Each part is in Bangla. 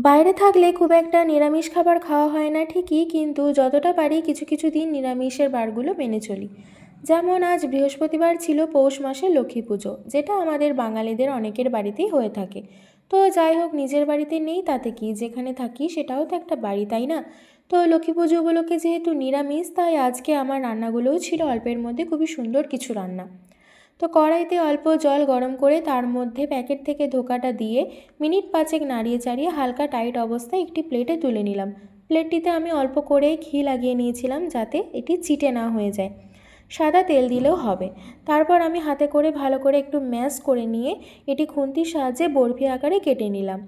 বাইরে থাকলে খুব একটা নিরামিষ খাবার খাওয়া হয় না ঠিকই, কিন্তু যতটা পারি কিছু কিছু দিন নিরামিষের বারগুলো মেনে চলি। যেমন আজ বৃহস্পতিবার ছিল পৌষ মাসের লক্ষ্মী পুজো, যেটা আমাদের বাঙালিদের অনেকের বাড়িতেই হয়ে থাকে। তো যাই হোক, নিজের বাড়িতে নেই তাতে কি, যেখানে থাকি সেটাও তো একটা বাড়ি, তাই না? তো লক্ষ্মী পুজো উপলক্ষে যেহেতু নিরামিষ, তাই আজকে আমার রান্নাগুলোও ছিল অল্পের মধ্যে খুবই সুন্দর কিছু রান্না। তো কড়াইতে অল্প জল গরম করে তার মধ্যে প্যাকেট থেকে ধোকাটা দিয়ে মিনিট পাঁচেক নাড়িয়ে চাড়িয়ে হালকা টাইট অবস্থায় একটি প্লেটে তুলে নিলাম। প্লেটটিতে আমি অল্প করে ঘি লাগিয়ে নিয়েছিলাম যাতে এটি চিটে না হয়ে যায়। সাদা তেল দিলেও হবে। তারপর আমি হাতে করে ভালো করে একটু ম্যাশ করে নিয়ে এটি খুন্তির সাহায্যে বরফি আকারে কেটে নিলাম।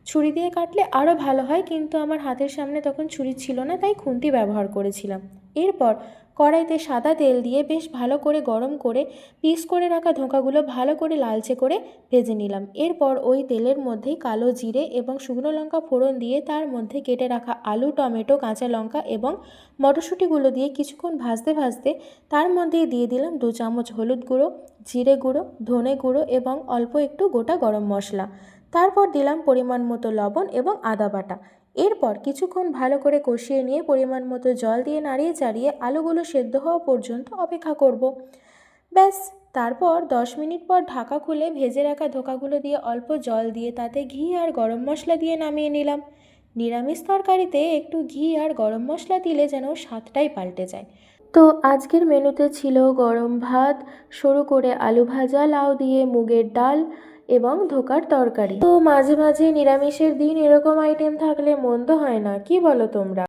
ছুরি দিয়ে কাটলে আরও ভালো হয়, কিন্তু আমার হাতের সামনে তখন ছুরি ছিল না, তাই খুন্তি ব্যবহার করেছিলাম। এরপর কড়াইতে সাদা তেল দিয়ে বেশ ভালো করে গরম করে পিস করে রাখা ধোঁকাগুলো ভালো করে লালচে করে ভেজে নিলাম। এরপর ওই তেলের মধ্যেই কালো জিরে এবং শুকনো লঙ্কা ফোড়ন দিয়ে তার মধ্যে কেটে রাখা আলু, টমেটো, কাঁচা লঙ্কা এবং মটরশুঁটিগুলো দিয়ে কিছুক্ষণ ভাজতে ভাজতে তার মধ্যেই দিয়ে দিলাম 2 চামচ হলুদ গুঁড়ো, জিরে গুঁড়ো, ধনে গুঁড়ো এবং অল্প একটু গোটা গরম মশলা। তারপর দিলাম পরিমাণ মতো লবণ এবং আদা বাটা। এরপর কিছুক্ষণ ভালো করে কষিয়ে নিয়ে পরিমাণ মতো জল দিয়ে নাড়িয়ে চাড়িয়ে আলুগুলো সেদ্ধ হওয়া পর্যন্ত অপেক্ষা করব। ব্যাস, তারপর 10 মিনিট পর ঢাকা খুলে ভেজে রাখা ধোকাগুলো দিয়ে অল্প জল দিয়ে তাতে ঘি আর গরম মশলা দিয়ে নামিয়ে নিলাম। নিরামিষ তরকারিতে একটু ঘি আর গরম মশলা দিলে যেন স্বাদটাই পাল্টে যায়। তো আজকের মেনুতে ছিল গরম ভাত, সরু করে আলু ভাজা, লাউ দিয়ে মুগের ডাল এবং ধোকার তরকারি। তো মাঝে মাঝে নিরামিষের দিন এরকম আইটেম থাকলে মন্দ হয় না, কি বলো তোমরা?